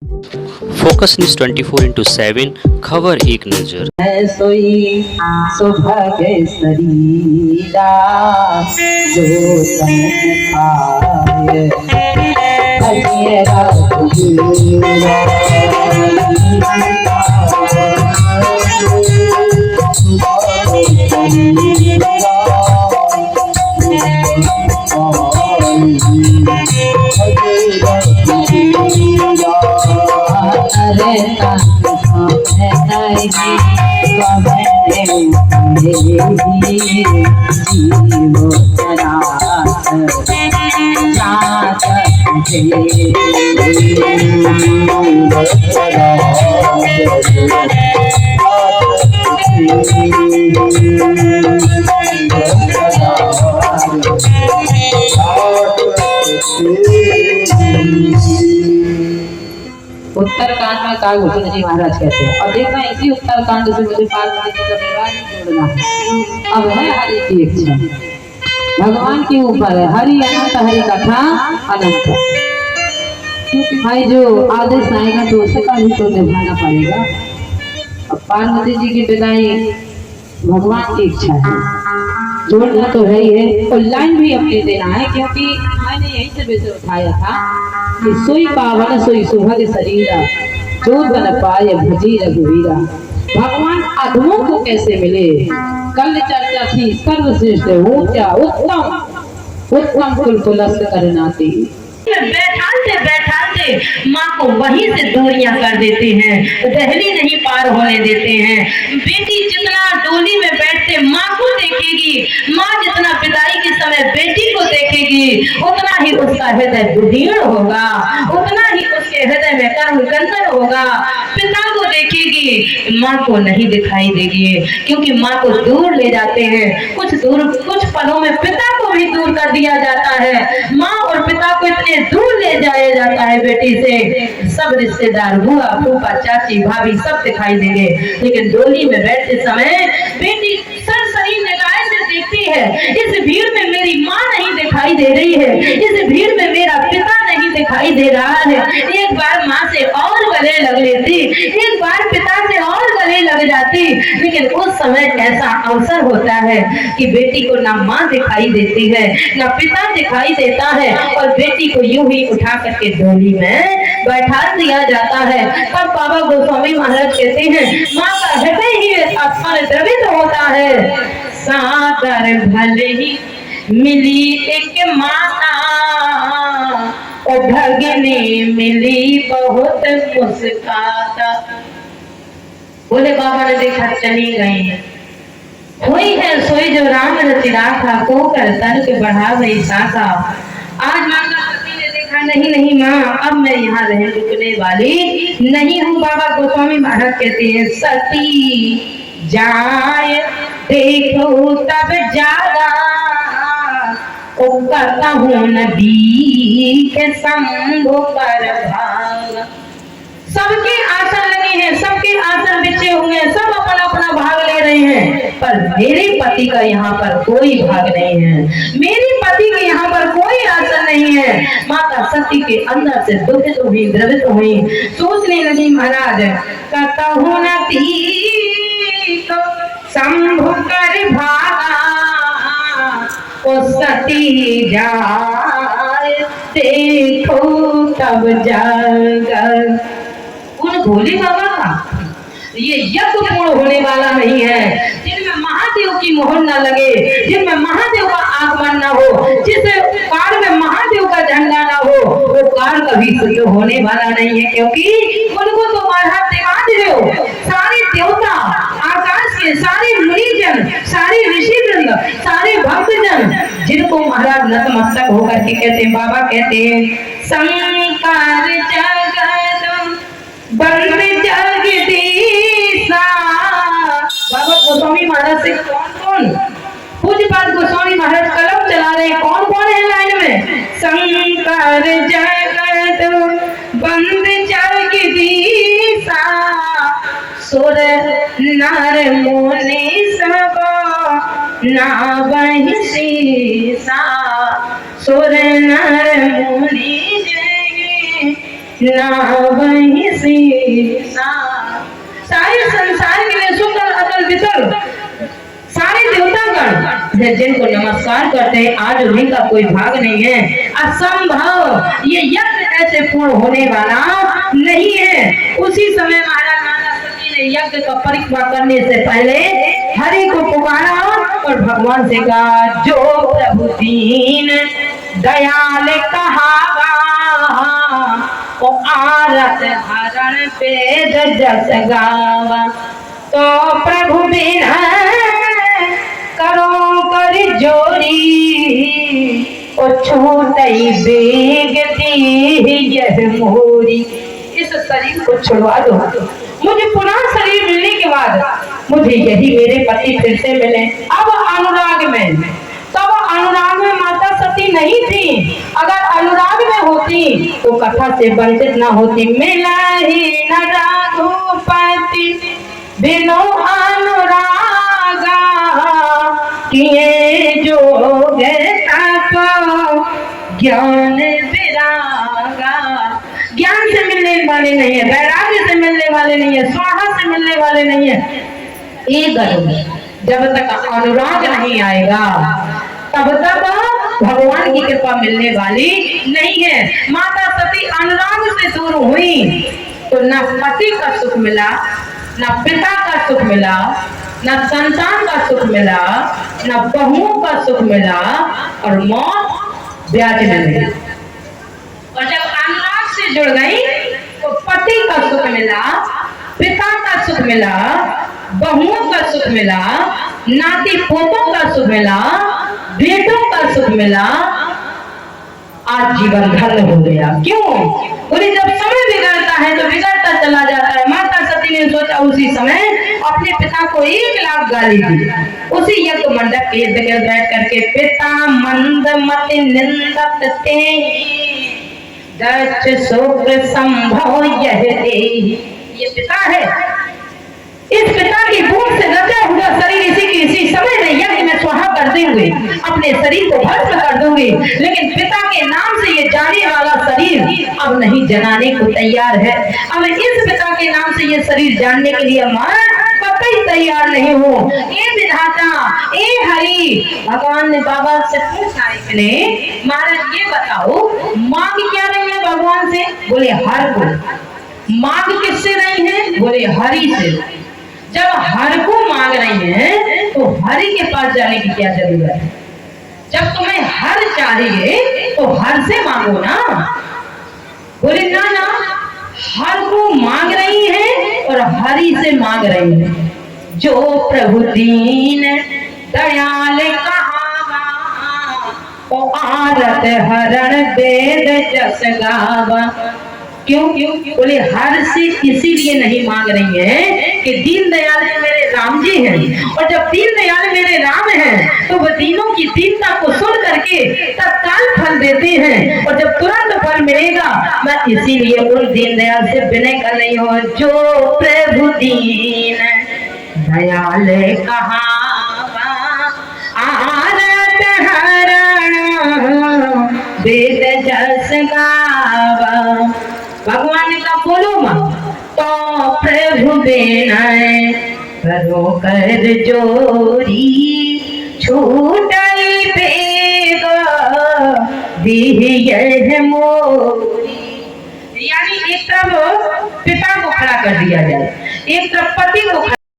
Focus news 24/7 खबर एक नजर। सोई सुभाग्य शरीरा जो तन खाए हरिये रघुवीरा उत्तरकांड में कालभूषण जी महाराज कहते हैं, और देखना इसी उत्तरकांड से मुझे पार्वती जी का विवाह नहीं जोड़ना है। अब है हरि की इच्छा, भगवान के ऊपर है। हरि अनंत, हरि कथा अनंत। क्योंकि भाई जो आदेश आएगा तो उसका भी तो निभाना पड़ेगा। अब पार्वती जी की विदाई भगवान की इच्छा है, जोड़ना तो है ही है। और लाइन भी अपने देना है, क्योंकि मैंने यही से विषय उठाया था कि सोई पावन सोई सुभग शरीरा जो तन पाए भजी रघुवीरा। भगवान अधमों को कैसे मिले, कल चर्चा थी। सर्वश्रेष्ठ ऊंचा उत्तम उत्तम कुल पुलस्त करना थी। बैठाते माँ को वहीं से दूरियां कर देते हैं, दहली नहीं पार होने देते हैं। बेटी जितना डोली में बैठते माँ को देखेगी, माँ जितना विदाई के समय बेटी को देखेगी, उतना ही उसका हृदय दुधीर्ण होगा, उतना ही उसके हृदय में कर्म कंदन होगा। पिता को देखेगी, माँ को नहीं दिखाई देगी, क्योंकि माँ को दूर ले जाते हैं। कुछ पलों में पिता को भी दूर कर दिया जाता है। माँ और पिता को इतने दूर ले जाया जाता है बेटी से, सब रिश्तेदार बुआ फूफा चाची भाभी सब दिखाई देंगे, लेकिन डोली में बैठते समय बेटी सरसरी निगाह से देखती है, इस भीड़ में मेरी माँ नहीं दिखाई दे रही है, इस भीड़ में मेरा पिता नहीं दिखाई दे रहा है। एक बार माँ से और गले लग लेती, एक बार पिता से और गले लग जाती, लेकिन उस समय ऐसा अवसर होता है कि बेटी को ना माँ दिखाई देती है ना पिता दिखाई देता है, और बेटी को यूं ही उठा करके डोली में बैठा दिया जाता है। तब बाबा गोस्वामी महाराज कहते हैं, माँ का हृदय ही द्रवित होता है। सादर भले ही मिली एक माता, और भगनी मिली बहुत मुस्काता। बोले बाबा ने देखा चली गई, हुई है सोई जो राम रचिरा था, को कर तन के बढ़ा गई शाखा। आज माता सती ने देखा, नहीं माँ, अब मैं यहाँ रह रुकने वाली नहीं हूँ। बाबा गोस्वामी महाराज कहते हैं, सती जाए देखो तब जागा, कहता हूँ नदी के शंभु पर भागा। सबके आसन लगे हैं, सबके आसन बिछे हुए हैं, सब अपना अपना भाग ले रहे हैं, पर मेरे पति का यहाँ पर कोई भाग नहीं है, मेरे पति के यहाँ पर कोई आसन नहीं है। माता सती के अंदर से दुखित हुई, द्रवित हुई, सोचने लगी, महाराज कहता हूँ नदी को शंभु कर भागा, ओ सती जाए देखो तब जागा। उन भोले बाबा का ये यज्ञ पूर्ण होने वाला नहीं है जिनमें महादेव की मोहर न लगे, जिनमें महादेव का आगमन न हो, जिस कार में महादेव का झंडा न हो, वो कार कभी सिद्ध होने वाला नहीं है। क्योंकि उनको तो महाराज देवाधिदेव, सारे देवता, आकाश के सारे मुनिजन, सारे ऋषिवृंद, सारे भक्तजन, जिनको महाराज नतमस्तक होकर के कहते हैं, बाबा कहते हैं, शंकर जगत बंद जगदीशा। बाबा गोस्वामी महाराज से कौन पूज्यपाद गोस्वामी महाराज कलम चला रहे हैं, कौन है लाइन में, शंकर जगत बंद जगदीशा, सुर नर मुनि सब नावहि शीसा, सुर नर मुनि नावहि थे जिनको नमस्कार करते हैं, आज उन्हीं का कोई भाग नहीं है। असंभव, ये यज्ञ ऐसे पूर्ण होने वाला नहीं है। उसी समय महाराज माता सती ने यज्ञ का परिक्रमा करने से पहले हरि को पुकारा और भगवान से कहा, जो प्रभु दीन दयाल कहावा, ओ आरत हरण वेद जस गावा, तो प्रभु बिना करो कर जोरी, ओ छूटई बेगती यह मोरी। इस शरीर को छुड़वा दो, मुझे पुनः शरीर मिलने के बाद मुझे यही मेरे पति फिर से मिले। अब अनुराग में, तब अनुराग में माता सती नहीं थी। अगर अनुराग में होती तो कथा से वंचित न होती। मिला ही न रघुपति बिनु अनुरागा, किए जोग तप ज्ञान विरागा। ज्ञान से मिलने वाले नहीं है, वैराग्य से मिलने वाले नहीं है, स्वाहा से मिलने वाले नहीं है। एक जब तक अनुराग नहीं आएगा तब तक भगवान की कृपा मिलने वाली नहीं है। माता सती अनुराग से दूर हुई तो न पति का सुख मिला, न पिता का सुख मिला, न संतान का सुख मिला, न बहुओं का सुख मिला, और मौत ब्याज में मिली। और जब अनुराग से जुड़ गई तो पति का सुख मिला, पिता का सुख मिला, बहुओं का सुख मिला, नाती पोतों का सुख मिला, बेटों का सुख मिला। आज जीवन धन्य हो गया। क्यों? बोले जब समय बिगड़ता है तो बिगड़ता चला जाता है। माता सती ने सोचा उसी समय अपने पिता को 1 लाख गाली दी। उसी यज्ञ मंडप के इर्द गिर्द बैठ करके, पिता मंद मति निंदत ते, दक्ष सुख संभव यह दे। ये पिता है, इस पिता की बूंद से रचा हुआ शरीर इसी समय में यज्ञ में स्वाहा करते हुए अपने शरीर को भस्म कर दूंगी, लेकिन पिता के नाम से ये जाने वाला शरीर अब नहीं जलाने को तैयार है। अब इस पिता के नाम से ये शरीर जानने के लिए मैं कतई तैयार नहीं हूँ। ये विधाता, ए हरि, भगवान ने बाबा से पूछा ने, महाराज ये बताओ मांग क्या रही है भगवान से? बोले हर को। मांग किससे रही है? बोले हरि से। जब हर को मांग रही है तो हरि के पास जाने की क्या जरूरत है? जब तुम्हें हर चाहिए तो हर से मांगो ना। बोले ना ना, हर को मांग रही है और हरि से मांग रही है। जो प्रभु दीन दयाल कहावा, ओ आरत हरण वेद जस गावा। क्यों? बोले हर से इसीलिए नहीं मांग रही है कि दीन दयाल मेरे राम जी हैं, और जब दीन दयाल मेरे राम हैं तो वह दीनों की दीनता को सुन करके तत्काल फल देते हैं, और जब तुरंत फल मिलेगा मैं इसीलिए उन दीन दयाल से विनय कर रही हूँ। जो प्रभु दीन दयाल कहावा, आरत हरण वेद जस गावा। भगवान ने कहा बोलो मां, तो प्रभु बेनय करो कर जोरी, छूटई बेग दिह मोरी। यानी एक तरफ पिता को खड़ा कर दिया जाए, एक तरफ पति को खड़ा